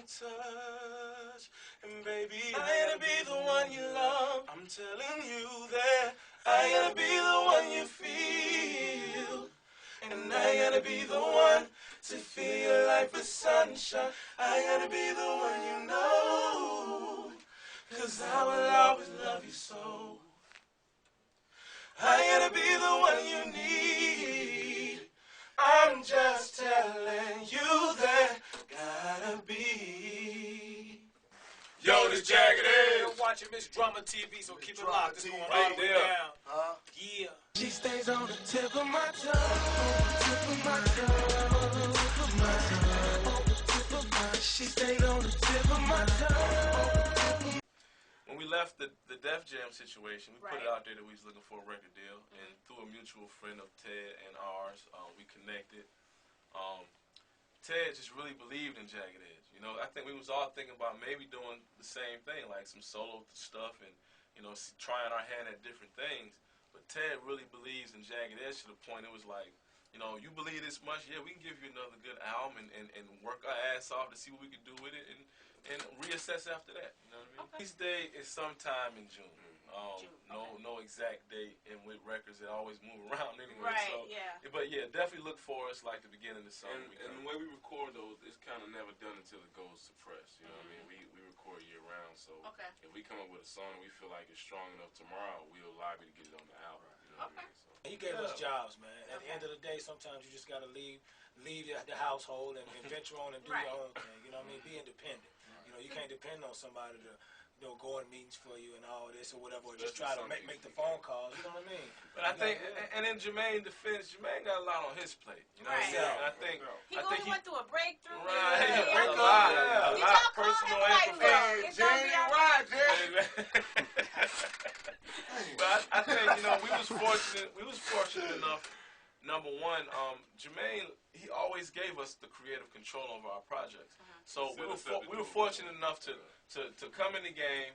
you touch. And baby, I gotta be the one you love. I'm telling you that I gotta be the one you feel. And I gotta be the one to fill your life with sunshine. I gotta be the one you know, 'cause I will always love you so. I gotta be the one you need. I'm just telling you that gotta be. Yo, this Jagged Edge. You're watching Miss Drama TV, so keep it locked. It's going all Right the way there. down. Yeah. She stays on the tip of my tongue, tip of my tongue, tip of my tongue, tip of my. She stays on the tip of my tongue. When we left the Def Jam situation, we put it out there that we was looking for a record deal, and through a mutual friend of Ted and ours, we connected. Ted just really believed in Jagged Edge. You know, I think we was all thinking about maybe doing the same thing, like some solo stuff, and you know, trying our hand at different things. But Ted really believes in Jagged Edge to the point it was like, you know, you believe this much, yeah, we can give you another good album and work our ass off to see what we can do with it and reassess after that. You know what I mean? Okay. Release day is sometime in June. No exact date, and with records they always move around anyway. Right, so, yeah. But yeah, definitely look for us like the beginning of the summer. And the way we record those, it's kind of never done until it goes to press. You know what I mean? We record year round, so if we come up with a song and we feel like it's strong enough tomorrow, we'll lobby to get it on the album. You know what I mean? So. He gave us jobs, man. At the end of the day, sometimes you just gotta leave the household and venture on and do your own thing. You know what I mean? Be independent. You know, you can't depend on somebody to, you know, go in meetings for you and all this or whatever, or just try to make the phone calls. You know what I mean? But I think, and in Jermaine's defense, Jermaine got a lot on his plate. You know what I'm saying? And I think He went through a breakthrough. Right. Yeah. A lot of personal information. But I think, you know, we was fortunate enough. Number one, Jermaine, he always gave us the creative control over our projects. So we were fortunate enough to come in the game,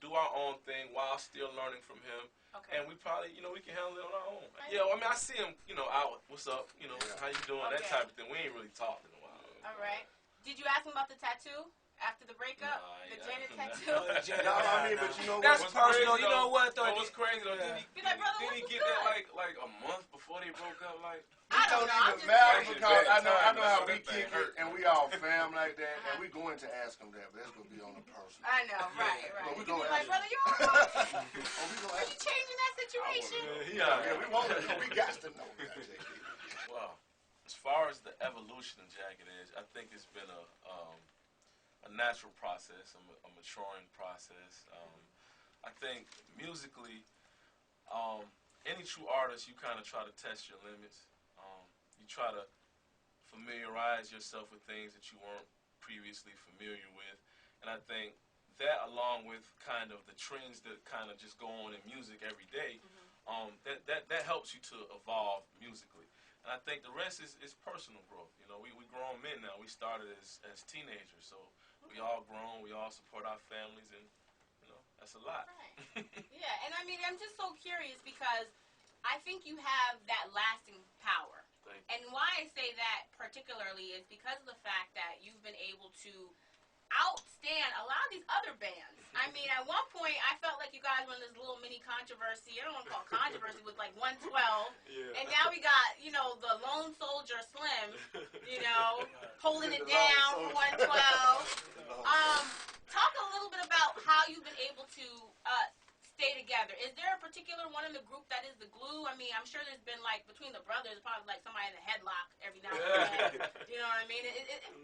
do our own thing while still learning from him. And we probably, you know, we can handle it on our own. Yeah, I mean, I see him, you know, out, what's up, you know, how you doing, that type of thing. We ain't really talked in a while. All right. Did you ask him about the tattoo? After the breakup, the Janet tattoo. No, I mean, but you know that's what's personal. crazy, You know what? Though, what was crazy though? Did he get that like a month before they broke up? Like I don't know. even matter because I know how we kick it and we all fam like that, and we going to ask him that, but that's gonna be on the personal. I know, right. But we Be gonna like, brother, you all right? Are you changing that situation? Yeah, we want to. We got to know. Well, as far as the evolution of Jagged Edge, I think it's been a natural process, a maturing process. I think musically, any true artist, you kind of try to test your limits. You try to familiarize yourself with things that you weren't previously familiar with. And I think that, along with kind of the trends that kind of just go on in music every day, that helps you to evolve musically. And I think the rest is personal growth. You know, we grown men now. We started as teenagers, so we all grown. We all support our families, and you know, that's a lot. Right. Yeah, and I mean, I'm just so curious because I think you have that lasting power. And why I say that particularly is because of the fact that you've been able to outstand a lot of these other bands. I mean, at one point, I felt like you guys were in this little mini controversy. I don't want to call it controversy with like 112. And now we got, you know, the Lone Soldier Slim, you know, holding it down for 112. Talk a little bit about how you've been able to stay together. Is there a particular one in the group that is the glue? I mean, I'm sure there's been like between the brothers, probably like somebody in the headlock every now and then. You know what I mean?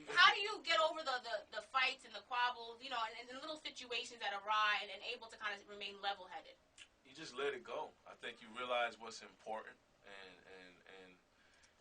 How do you get over the fights and the quabbles, you know, and little situations that arise and able to kind of remain level-headed? You just let it go. I think you realize what's important, and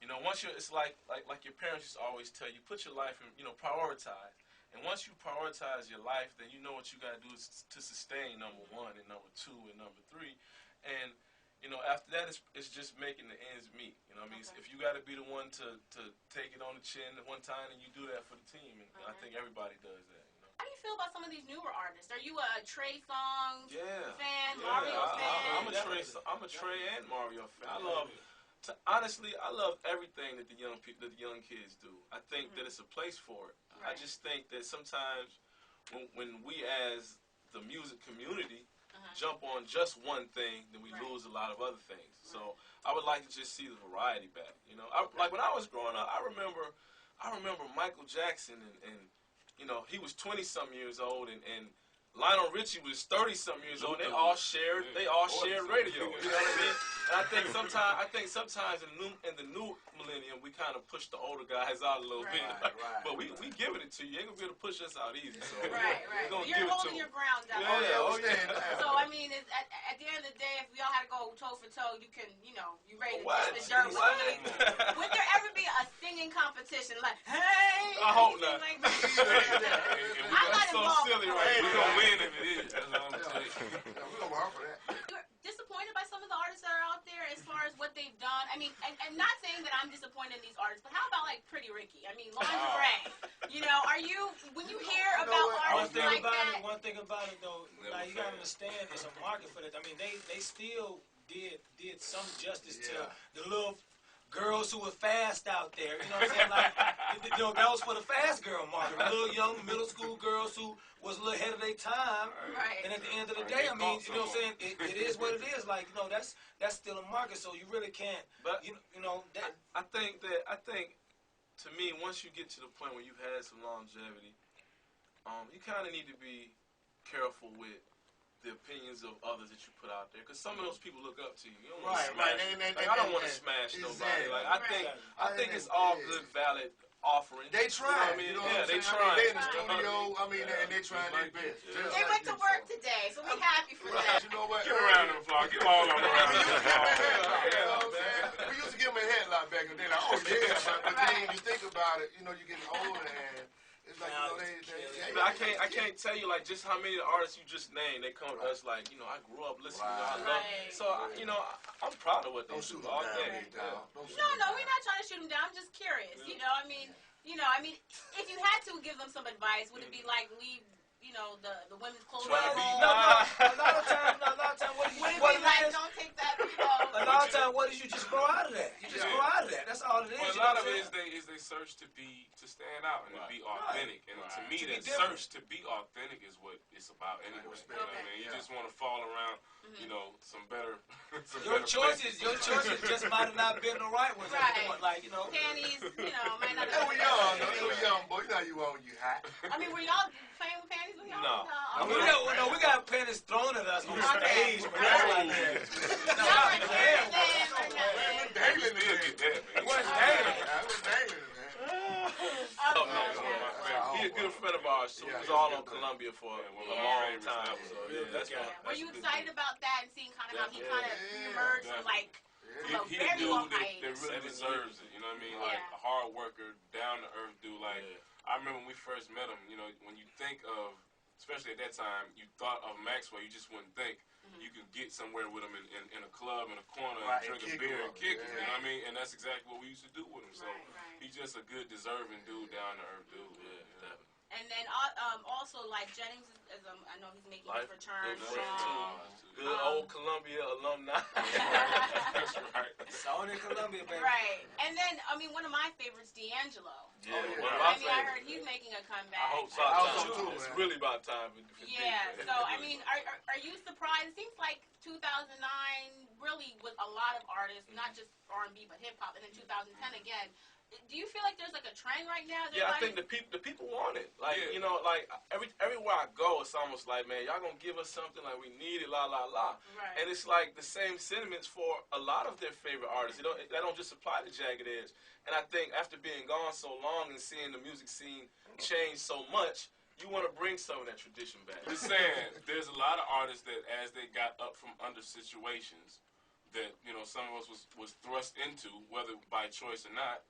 you know, once you're, it's like your parents used to always tell you, put your life in, you know, prioritize. And once you prioritize your life, then you know what you got to do is to sustain number one and number two and number three. And, you know, after that, it's just making the ends meet. You know what I mean? If you got to be the one to take it on the chin at one time, and you do that for the team. And I think everybody does that. You know? How do you feel about some of these newer artists? Are you a Trey Songz fan, yeah, Mario fan? I'm a Trey and Mario fan. honestly, I love everything that the young kids do. I think that it's a place for it. Right. I just think that sometimes when we as the music community jump on just one thing, then we lose a lot of other things. So I would like to just see the variety back. You know, like when I was growing up, I remember Michael Jackson and you know, he was 20-some years old and Lionel Richie was 30-some years old. They all shared radio. You know what I mean? And I think sometimes in the new millennium we kind of push the older guys out a little bit. But we giving it to you. You ain't gonna be able to push us out easy. So You're holding your ground down. So I mean, at the end of the day, if we all had to go toe for toe, you can, you know, you ready to dish the dirt with me. Would there ever be a singing competition like, hey? I hope not. Like I'm not so involved. Silly, right? We're gonna win if it is. That's what I'm saying. We're gonna work for that. You're disappointed by some of the artists that are out there as far as what they've done? I mean, and not saying that I'm disappointed in these artists, but how about like Pretty Ricky? I mean, lingerie. You know, are you, when you hear about artists like that? One thing about it though, like you gotta understand, there's a market for that. I mean, they still did some justice to the little girls who were fast out there. You know what I'm saying? Like, that was for the fast girl market. Little young middle school girls who was a little ahead of their time. Right. And at the end of the day, I mean, you know what I'm saying? It is what it is. Like, you know, that's still a market. So you really can't. But you know that. I think to me, once you get to the point where you've had some longevity, you kind of need to be careful with the opinions of others that you put out there, because some of those people look up to you. You don't want to smash. I don't want to smash nobody. Like I think it's all good, valid offerings. They try. You know what I'm they saying? try. They in the studio. I mean, and they trying their best. They went to work today, so we're happy for that. You know what? Get around the floor. Get all on around the floor. We used to give them a headlock back in the day. Like, oh yeah, but then when you think about it, you know, you get older and. It's like, you know, I can't tell you like just how many of the artists you just named. They come to us like, you know, I grew up listening to. I love. So you know, I'm proud of what they do all day. No, we're not trying to shoot them down. I'm just curious. You know, I mean, if you had to give them some advice, would it be like leave, you know, the women's clothing? No, a lot of time, what do you? Would it be like don't take that? A lot of time, what is you just grow out of that? You just grow out of that. That's all it is. Well, a lot of it is they search to stand out and to be authentic. And to me, that search to be authentic is what it's about anyway. You know what I mean? You just want to fall around, you know, some better. Your choices just might have not been the right ones. Right. Like, you know. Panties, you know, might not They have were been. young. They were young, boy. You know you on you hot. I mean, were y'all playing with panties when y'all? No, we got pennies thrown at us on stage. He's a good friend of ours, so he was all on Columbia for a long time. So that's why. Were you excited about that and seeing kind of how he kind of emerged from like he a dude that really deserves it, you know what I mean? Like a hard worker, down to earth dude. Like I remember when we first met him, you know, when you think of, especially at that time, you thought of Maxwell, you just wouldn't think you could get somewhere with him in a club, in a corner, and drink a beer and kick it, you know what I mean? And that's exactly what we used to do with him. So he's just a good, deserving dude, down to earth dude. And then also like Jennings is I know he's making his return strong. Good old Columbia alumni. That's right. Saw in Columbia, baby. Right. And then one of my favorites, D'Angelo. Yeah, I heard he's making a comeback. I hope so too. It's really about time. Yeah. So I mean, are you surprised? It seems like 2009 really with a lot of artists, not just R&B but hip hop, and then 2010 again. Do you feel like there's like a trend right now? Yeah, I think the people want it. Like you know, like everywhere I go, it's almost like, man, y'all gonna give us something, like we need it, la la la. Right. And it's like the same sentiments for a lot of their favorite artists. That don't just apply to Jagged Edge. And I think after being gone so long and seeing the music scene change so much, you want to bring some of that tradition back. Just saying, there's a lot of artists that as they got up from under situations that, you know, some of us was thrust into, whether by choice or not.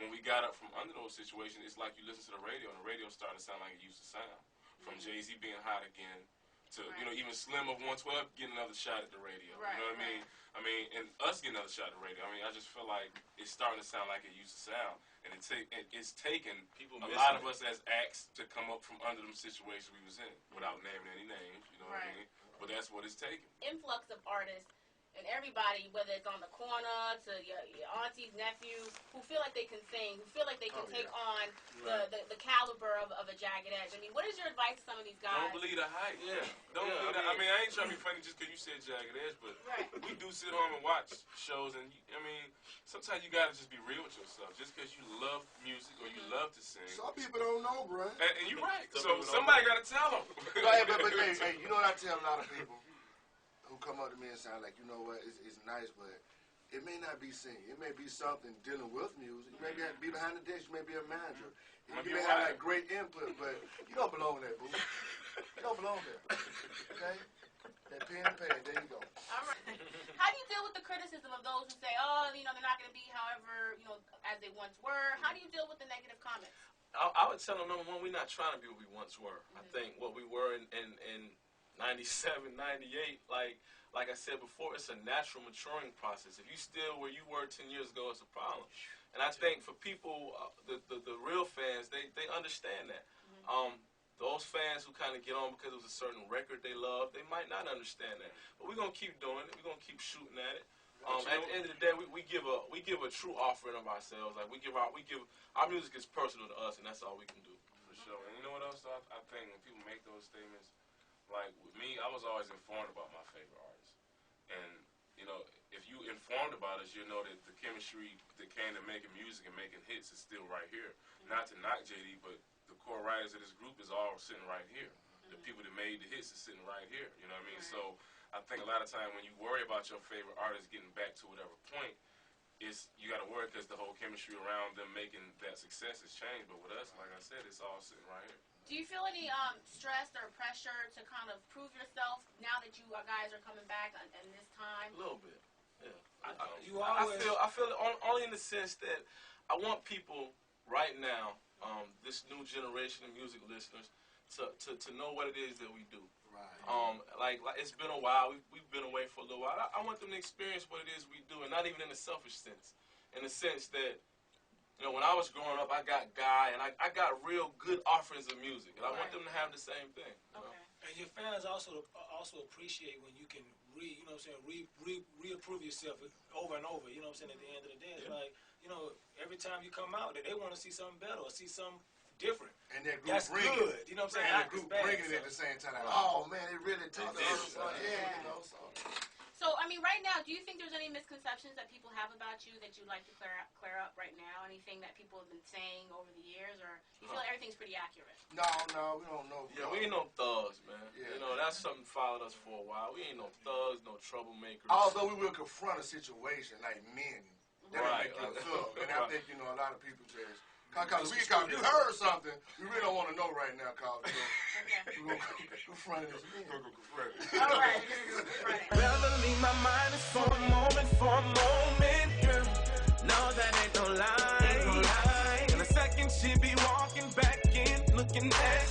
When we got up from under those situations, it's like you listen to the radio, and the radio started to sound like it used to sound. From Jay-Z being hot again to, you know, even Slim of 112 getting another shot at the radio. You know what I mean? I mean, and us getting another shot at the radio. I mean, I just feel like it's starting to sound like it used to sound. And it's taken a lot of us as acts to come up from under them situations we was in, without naming any names, you know what I mean? But that's what it's taken. Influx of artists and everybody, whether it's on the corner to your aunties, nephews, who feel like they can sing, who feel like they can take on the caliber of a Jagged Edge. I mean, what is your advice to some of these guys? Don't believe the hype. Yeah. Don't believe the, I mean, I ain't trying to be funny just because you said Jagged Edge, but we do sit home and watch shows, and I mean, sometimes you gotta just be real with yourself. Just because you love music or you love to sing. Some people don't know, bro. And you're right. So somebody gotta tell them. But hey, you know what I tell a lot of people who come up to me and sound like, you know what, it's nice, but it may not be singing. It may be something dealing with music. You may be behind the desk. You may be a manager. You may have like great input, but you don't belong there, boo. You don't belong there. Okay? That pen and pad, there you go. All right. How do you deal with the criticism of those who say, oh, you know, they're not going to be however, you know, as they once were? How do you deal with the negative comments? I would tell them, number one, we're not trying to be what we once were. I think what we were in 97, 98, like I said before, it's a natural maturing process. If you still where you were 10 years ago, it's a problem. And I think for people, the real fans, they understand that. Those fans who kind of get on because it was a certain record they love, they might not understand that. But we're going to keep doing it. We're going to keep shooting at it. At the end of the day, we give a true offering of ourselves. Like our music is personal to us, and that's all we can do. For sure. And you know what else? I think when people make those statements, like with me, I was always informed about my favorite artists. And, you know, if you informed about us, you know that the chemistry that came to making music and making hits is still right here. Not to knock JD, but the core writers of this group is all sitting right here. The people that made the hits is sitting right here. You know what I mean? So I think a lot of time when you worry about your favorite artist getting back to whatever point, you got to worry because the whole chemistry around them making that success has changed. But with us, like I said, it's all sitting right here. Do you feel any stress or pressure to kind of prove yourself now that you guys are coming back in this time? A little bit, yeah. I feel it only in the sense that I want people right now, this new generation of music listeners, to know what it is that we do. Right. Like it's been a while. We've been away for a little while. I want them to experience what it is we do, and not even in a selfish sense. In the sense that, you know, when I was growing up, I got Guy, and I got real good offerings of music, and I want them to have the same thing. You know? And your fans also appreciate when you can reapprove yourself over and over. You know what I'm saying? At the end of the day, it's like, you know, every time you come out, they want to see something better or see something different. And that group that's good. You know what I'm saying? And that group bringing it at the same time. Like, oh man, it really talks to us. Yeah, you know. So, I mean, right now, do you think there's any misconceptions that people have about you that you'd like to clear up right now? Anything that people have been saying over the years, or you feel like everything's pretty accurate? No, we don't know. Yeah, we ain't no thugs, man. Yeah. You know, that's something followed us for a while. We ain't no thugs, no troublemakers. Although we will confront a situation like men, that make you a thug. And I think, you know, a lot of people just, because you heard something, we really don't want to know right now, cause we're going to confront it as men. All right. Rather leave my mind is for a moment, girl. No, that ain't no lie. In a second, she'll be walking back in, looking at